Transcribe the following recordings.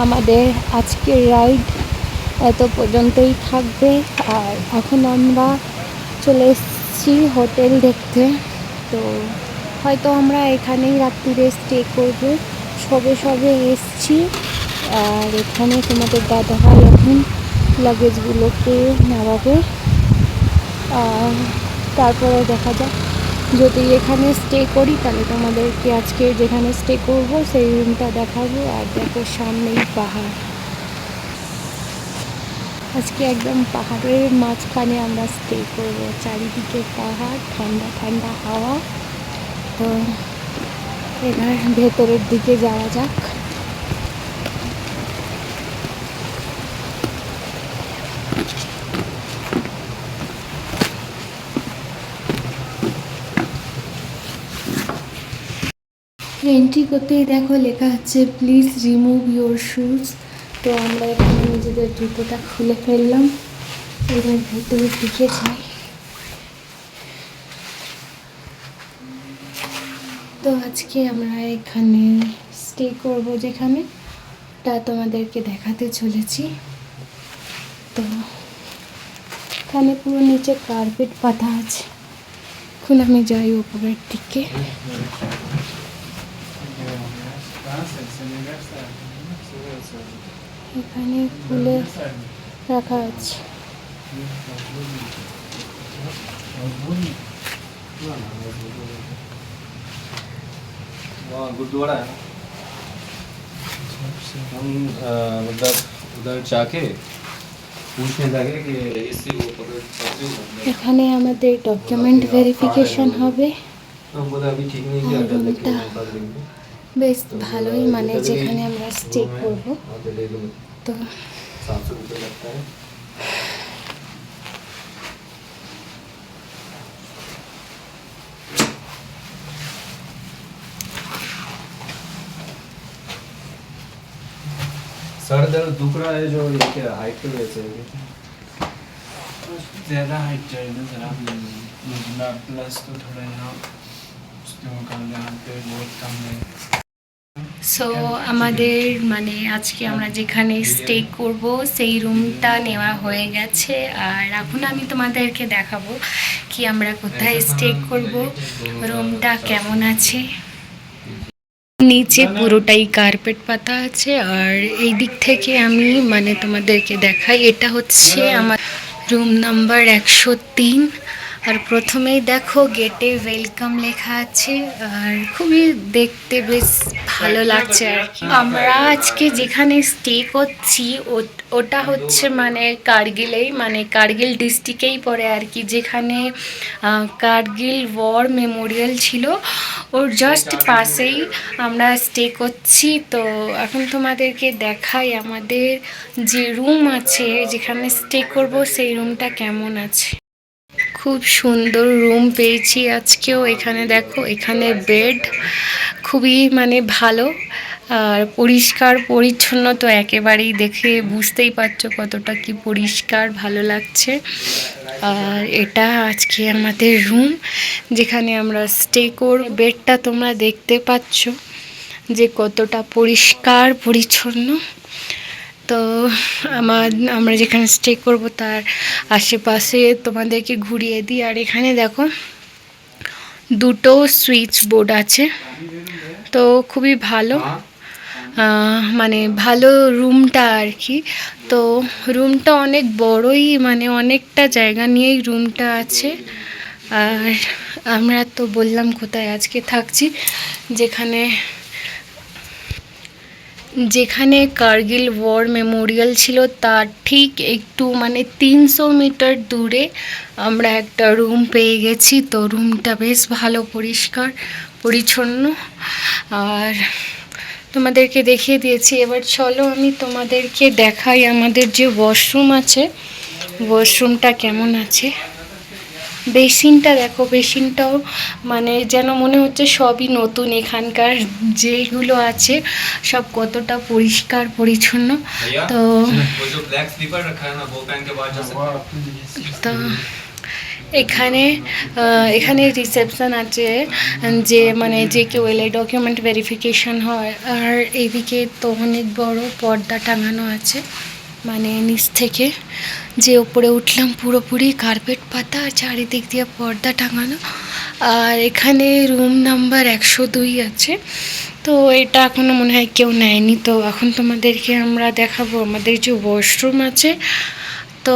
আমাদের আজকের রাইড এত পর্যন্তই থাকবে। আর এখন আমরা চলে এসেছি হোটেল দেখতে। তো হয়তো আমরা এখানেই রাত্রিরে স্টে করব। সবে সবে এসছি। আর এখানে তোমাদের দাদাভাই এখন লাগেজগুলোকে নামাবে। আর তারপরে দেখা যাক, যদি এখানে স্টে করি তাহলে তোমাদেরকে আজকে যেখানে স্টে করব সেই রুমটা দেখাবো। আর দেখো সামনেই পাহাড়, আজকে একদম পাহাড়ের মাঝখানে আমরা স্টে করব। চারিদিকে পাহাড়, ঠান্ডা ঠান্ডা হাওয়া। তো এবার ভেতরের দিকে যাওয়া যাক। এন্ট্রি করতেই দেখো লেখা আছে প্লিজ রিমুভ ইউর শুজ। তো আমরা এখানে নিজেদের জুতোটা খুলে ফেললাম। এবার ভেতরের দিকে যাই। তো আজকে আমরা এখানে স্টে করব যেখানে, তা তোমাদেরকে দেখাতে চলেছি। তো এখানে পুরো নিচে কার্পেট পাতা আছে। এখন আমি যাই উপরের দিকে। এখানে খুলে রাখা আছে। गुरुद्वारा है। हम मतलब उधर जाके पूछने लगे कि इसी वो पकड़ सकते हो। এখানে আমাদের ডকুমেন্ট ভেরিফিকেশন হবে। हम बोला अभी ठीक नहीं किया, कर लेंगे कर लेंगे। বেশ ভালোই, মানে যেখানে আমরা স্টে করব। তো 700 रुपये लगता है। सर दर्द दुख रहा है जो ये क्या हाइट की वजह से है? ज़्यादा हाइट चाहिए ना सर, आप प्लस तो थोड़ा यहाँ उसके मुकाबले यहाँ पे बहुत कम है। সো আমাদের মানে আজকে আমরা যেখানে স্টে করব সেই রুমটা নেওয়া হয়ে গেছে। আর এখন আমি তোমাদেরকে দেখাবো কি আমরা কোথায় স্টে করব, রুমটা কেমন আছে। নিচে পুরোটাই কার্পেট পাতা আছে। আর এই দিক থেকে আমি মানে তোমাদেরকে দেখাই, এটা হচ্ছে আমার রুম নাম্বার 103। আর প্রথমেই দেখো গেটে ওয়েলকাম লেখা আছে। আর খুবই দেখতে বেশ ভালো লাগছে আর কি। আমরা আজকে যেখানে স্টে করছি ওটা হচ্ছে মানে কার্গিলেই, মানে কার্গিল ডিস্ট্রিক্টেই পড়ে আর কি, যেখানে কার্গিল ওয়ার মেমোরিয়াল ছিল ওর জাস্ট পাশেই আমরা স্টে করছি। তো এখন তোমাদেরকে দেখাই আমাদের যে রুম আছে যেখানে স্টে করব সেই রুমটা কেমন আছে। খুব সুন্দর রুম পেয়েছি আজকেও। এখানে দেখো, এখানে বেড খুবই মানে ভালো আর পরিষ্কার পরিচ্ছন্ন। তো একেবারেই দেখে বুঝতেই পারছো কতটা কি পরিষ্কার, ভালো লাগছে। আর এটা আজকে আমাদের রুম যেখানে আমরা স্টে করব। বেডটা তোমরা দেখতে পাচ্ছ যে কতটা পরিষ্কার পরিচ্ছন্ন। তো আমরা যেখানে স্টে করব তার আশেপাশে তোমাদেরকে ঘুরিয়ে দিই। আর এখানে দেখো দুটো সুইচ বোর্ড আছে। তো খুবই ভালো, মানে ভালো রুমটা আর কি। তো রুমটা অনেক বড়ই, মানে অনেকটা জায়গা নিয়েই রুমটা আছে। আর আমরা তো বললাম কোথায় আজকে থাকছি, যেখানে কার্গিল ওয়ার মেমোরিয়াল ছিল তার ঠিক একটু মানে 300 মিটার দূরে আমরা একটা রুম পেয়ে গেছি। তো রুমটা বেশ ভালো, পরিষ্কার পরিচ্ছন্ন। আর তোমাদেরকে দেখিয়ে দিয়েছি। এবার চলো আমি তোমাদেরকে দেখাই আমাদের যে ওয়াশরুম আছে, ওয়াশরুমটা কেমন আছে। বেসিনটা দেখো, বেসিনটাও মানে যেন মনে হচ্ছে সবই নতুন। এখানকার যেগুলো আছে সব কতটা পরিষ্কার পরিচ্ছন্ন। তো এখানে এখানে রিসেপশন আছে, যে মানে যে কেউ এলে ডকুমেন্ট ভেরিফিকেশন হয়। আর এইদিকে তো অনেক বড় পর্দা টাঙানো আছে, মানে নিচ থেকে যে উপরে উঠলাম পুরোপুরি কার্পেট পাতা, চারিদিক দিয়ে পর্দা টাঙানো। আর এখানে রুম নাম্বার 102 আছে। তো এটা এখনও মনে হয় কেউ নেয়নি। তো এখন তোমাদেরকে আমরা দেখাবো আমাদের যে ওয়াশরুম আছে। তো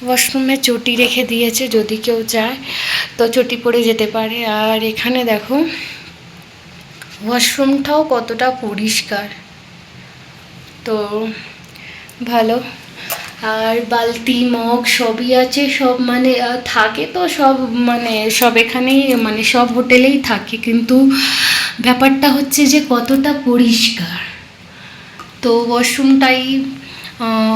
ওয়াশরুমে চটি রেখে দিয়েছে, যদি কেউ চায় তো চটি পরে যেতে পারে। আর এখানে দেখো ওয়াশরুমটাও কতটা পরিষ্কার, তো ভালো। আর বালতি মগ সবই আছে, সব মানে থাকে তো সব, মানে সব এখানেই, মানে সব হোটেলেই থাকে, কিন্তু ব্যাপারটা হচ্ছে যে কতটা পরিষ্কার। তো ওয়াশরুমটাই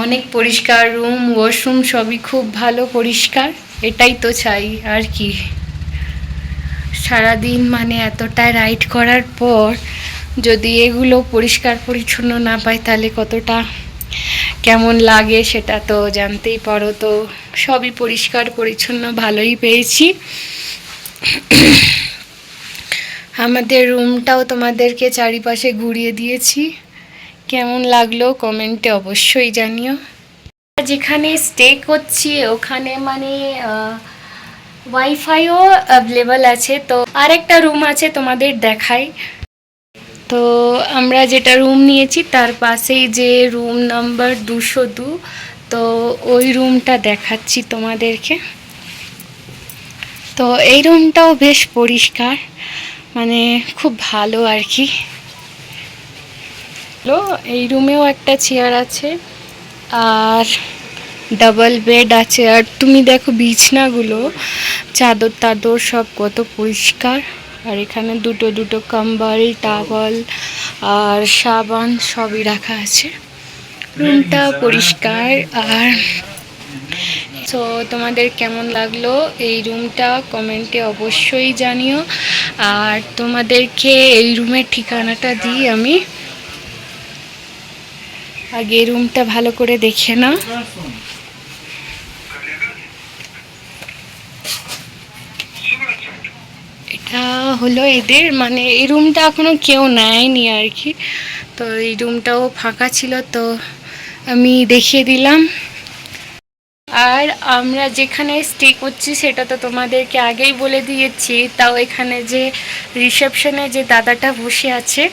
অনেক পরিষ্কার, রুম ওয়াশরুম সবই খুব ভালো পরিষ্কার। এটাই তো চাই আর কি। সারাদিন মানে এতটা রাইড করার পর যদি এগুলো পরিষ্কার পরিচ্ছন্ন না পাই তাহলে কতটা কেমন লাগে সেটা তো জানতেই পারো। তো সবই পরিষ্কার পরিচ্ছন্ন ভালোই পেয়েছি। আমাদের রুমটাও তোমাদেরকে চারিপাশে ঘুরিয়ে দিয়েছি, কেমন লাগলো কমেন্টে অবশ্যই জানিও। যেখানে স্টে করছি ওখানে মানে ওয়াইফাইও অ্যাভেলেবল আছে। তো আরেকটা রুম আছে তোমাদের দেখাই। তো আমরা যেটা রুম নিয়েছি তার পাশেই যে রুম নাম্বার 202, তো ওই রুমটা দেখাচ্ছি তোমাদেরকে। তো এই রুমটাও বেশ পরিষ্কার, মানে খুব ভালো আর কি। এই রুমেও একটা চেয়ার আছে আর ডাবল বেড আছে। আর তুমি দেখো বিছনাগুলো, চাদর টাদর সব কত পরিষ্কার। আর এখানে দুটো দুটো কম্বল, টাওয়াল আর সাবান সবই রাখা আছে। রুমটা পরিষ্কার। আর তো তোমাদের কেমন লাগলো এই রুমটা কমেন্টে অবশ্যই জানিও। আর তোমাদেরকে এই রুমের ঠিকানাটা দিই আমি, আগে রুমটা ভালো করে দেখে নাও। এটা হলো এদের, মানে এই রুমটা এখনো কেউ নেয়নি আর কি। তো এই রুমটাও ফাঁকা ছিল, তো আমি দেখিয়ে দিলাম। আর আমরা যেখানে স্টে করছি সেটা তো তোমাদেরকে আগেই বলে দিয়েছি। তাও এখানে যে রিসেপশনে যে দাদাটা বসে আছে,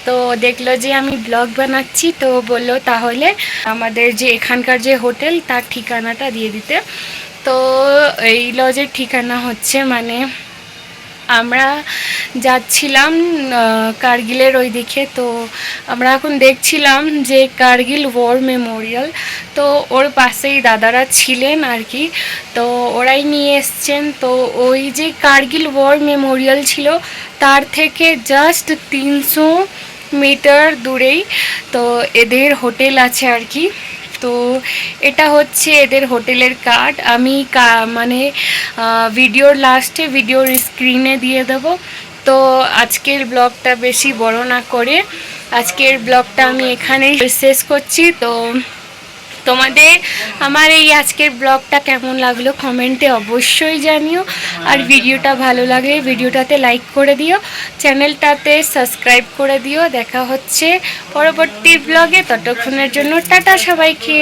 তো দেখলো যে আমি ব্লগ বানাচ্ছি, তো বললো তাহলে আমাদের যে এখানকার যে হোটেল তার ঠিকানাটা দিয়ে দিতে। তো এই লজের ঠিকানা হচ্ছে, মানে আমরা যাচ্ছিলাম কার্গিলের ওই দিকে। তো আমরা এখন দেখছিলাম যে কার্গিল ওয়ার মেমোরিয়াল, তো ওর পাশেই দাদারা ছিলেন আর কি। তো ওরাই নিয়ে এসছেন। তো ওই যে কার্গিল ওয়ার মেমোরিয়াল ছিল তার থেকে জাস্ট 300 মিটার দূরেই তো এদের হোটেল আছে আর কি। তো এটা হচ্ছে এদের হোটেলের কার্ড। আমি মানে ভিডিওর লাস্টে ভিডিওর স্ক্রিনে দিয়ে দেবো। তো আজকের ব্লগটা বেশি বড় না করে আজকের ব্লগটা আমি এখানেই শেষ করছি। তো তোমাদের আমার এই আজকের ব্লগটা কেমন লাগলো কমেন্টে অবশ্যই জানিও। আর ভিডিওটা ভালো লাগলে ভিডিওটাতে লাইক করে দিও, চ্যানেলটাতে সাবস্ক্রাইব করে দিও। দেখা হচ্ছে পরবর্তী ব্লগে, ততক্ষণের জন্য টাটা সবাইকে।